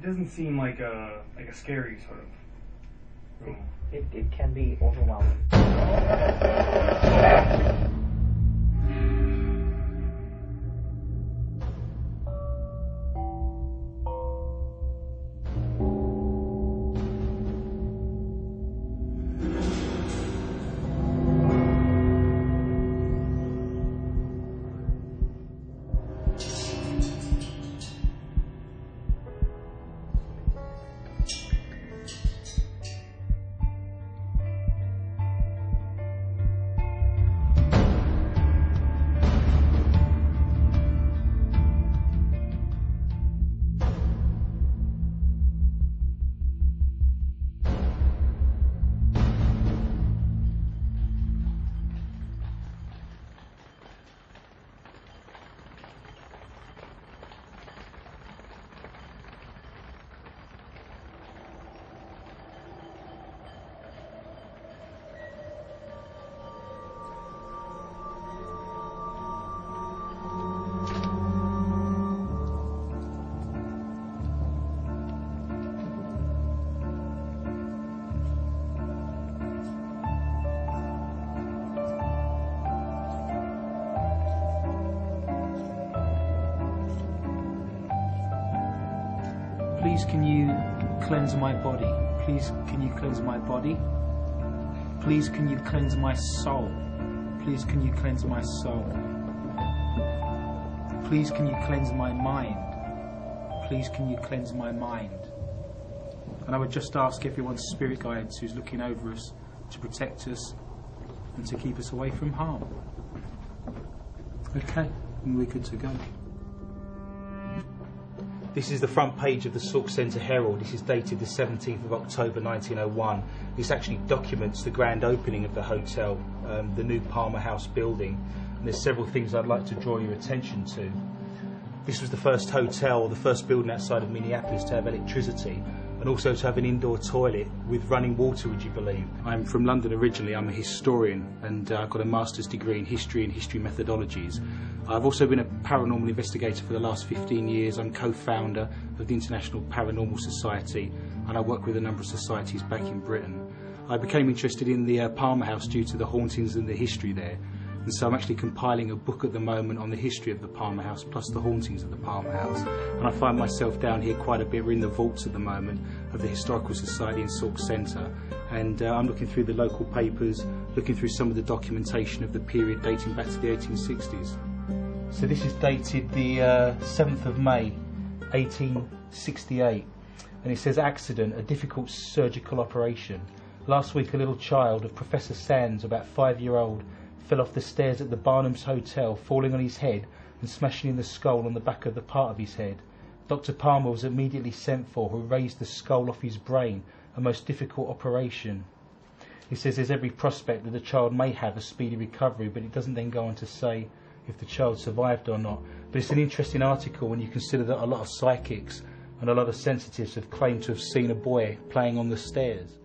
It doesn't seem like a scary sort of room. It can be overwhelming. Please can you cleanse my body? Please can you cleanse my body? Please can you cleanse my soul? Please can you cleanse my soul? Please can you cleanse my mind? Please can you cleanse my mind? And I would just ask everyone's spirit guides who's looking over us to protect us and to keep us away from harm. Okay, and we're good to go. This is the front page of the Sauk Centre Herald. This is dated the 17th of October 1901. This actually documents the grand opening of the hotel, the new Palmer House building. And there's several things I'd like to draw your attention to. This was the first hotel, or the first building outside of Minneapolis to have electricity, and also to have an indoor toilet with running water, would you believe? I'm from London originally. I'm a historian, and I've got a master's degree in history and history methodologies. I've also been a paranormal investigator for the last 15 years. I'm co-founder of the International Paranormal Society, and I work with a number of societies back in Britain. I became interested in the Palmer House due to the hauntings and the history there. And so I'm actually compiling a book at the moment on the history of the Palmer House, plus the hauntings of the Palmer House. And I find myself down here quite a bit. We're in the vaults at the moment of the Historical Society in Sauk Centre. And I'm looking through the local papers, looking through some of the documentation of the period dating back to the 1860s. So this is dated the 7th of May, 1868. And it says, accident, a difficult surgical operation. Last week a little child of Professor Sands, about 5-year-old, fell off the stairs at the Barnum's Hotel, falling on his head and smashing in the skull on the back of the part of his head. Dr. Palmer was immediately sent for, who raised the skull off his brain, a most difficult operation. He says there's every prospect that the child may have a speedy recovery, but it doesn't then go on to say if the child survived or not. But it's an interesting article when you consider that a lot of psychics and a lot of sensitives have claimed to have seen a boy playing on the stairs.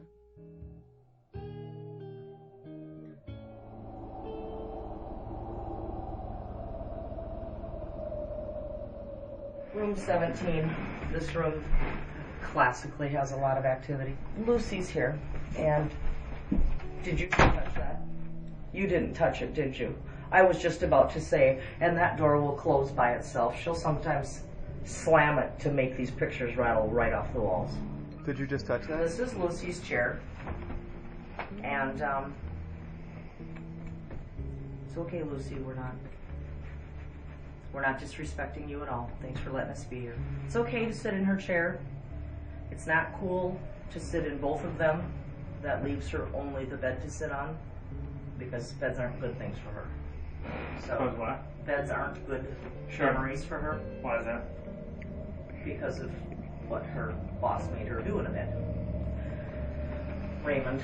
Room 17. This room classically has a lot of activity. Lucy's here, and did you touch that? You didn't touch it, did you? I was just about to say, and that door will close by itself. She'll sometimes slam it to make these pictures rattle right off the walls. Did you just touch that? This is Lucy's chair, and it's okay, Lucy. We're not disrespecting you at all. Thanks for letting us be here. It's okay to sit in her chair. It's not cool to sit in both of them. That leaves her only the bed to sit on, because beds aren't good things for her. So what? Beds aren't good memories for her. Why is that? Because of what her boss made her do in a bed. Raymond,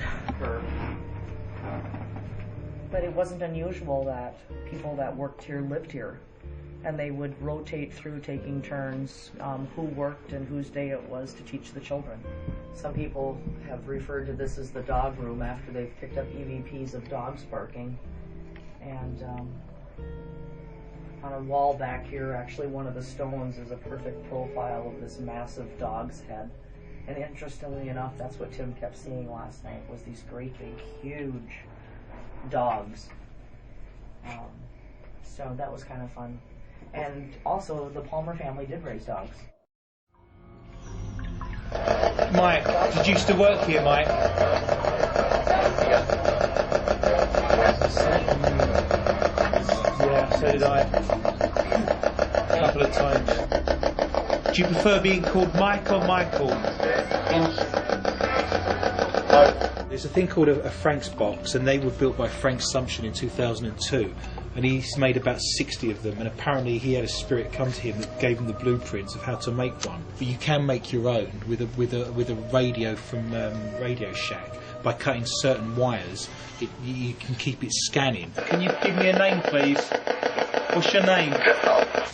but it wasn't unusual that people that worked here lived here, and they would rotate through taking turns who worked and whose day it was to teach the children. Some people have referred to this as the dog room after they've picked up EVPs of dogs barking. And On a wall back here, actually one of the stones is a perfect profile of this massive dog's head. And interestingly enough, that's what Tim kept seeing last night, was these great big huge dogs. So that was kind of fun. And also, the Palmer family did raise dogs. Mike, did you used to work here, Mike? Yeah, so did I. A couple of times. Do you prefer being called Mike or Michael? There's a thing called a Frank's box, and they were built by Frank Sumption in 2002. And he's made about 60 of them, and apparently he had a spirit come to him that gave him the blueprints of how to make one. But you can make your own with a radio from Radio Shack. By cutting certain wires, you can keep it scanning. Can you give me a name, please? What's your name?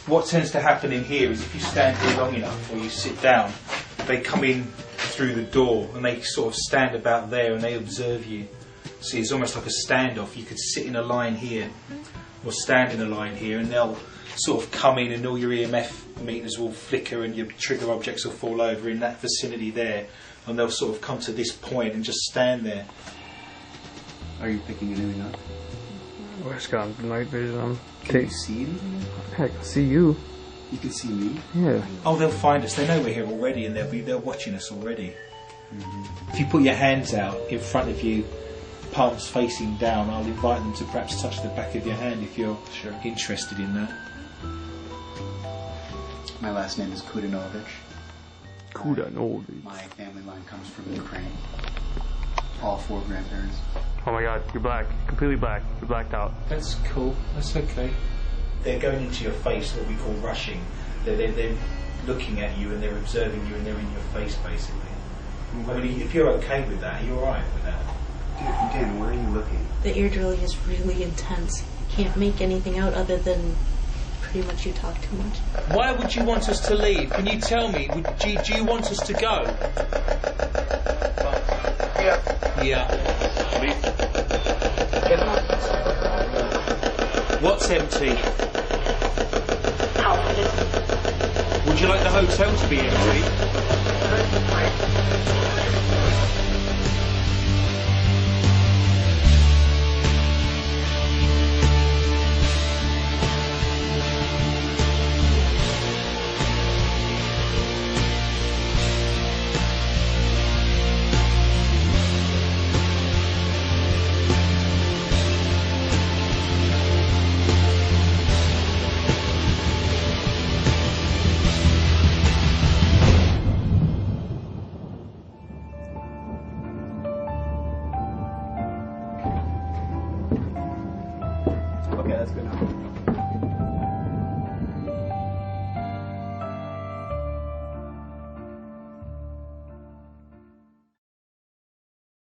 What tends to happen in here is if you stand here long enough or you sit down, they come in through the door and they sort of stand about there and they observe you. See, it's almost like a standoff. You could sit in a line here or stand in a line here, and they'll sort of come in and all your EMF meters will flicker and your trigger objects will fall over in that vicinity there, and they'll sort of come to this point and just stand there. Are you picking anything up? I just got night vision. Can you see anything? Heck, I see you. You can see me? Yeah. Oh, they'll find us. They know we're here already, and they're watching us already. Mm-hmm. If you put your hands out in front of you, palms facing down, I'll invite them to perhaps touch the back of your hand if you're interested in that. My last name is Kudanovich. Kudanovich. My family line comes from Ukraine. All 4 grandparents. Oh my god, you're black. Completely black. You're blacked out. That's cool. That's okay. They're going into your face, what we call rushing. They're looking at you and they're observing you and they're in your face, basically. I mean, if you're okay with that, you're alright with that. Dan, where are you looking? The ear drilling is really intense. Can't make anything out other than pretty much you talk too much. Why would you want us to leave? Can you tell me? Do you want us to go? Yeah. What's empty? Would you like the hotel to be empty? Okay, that's good now.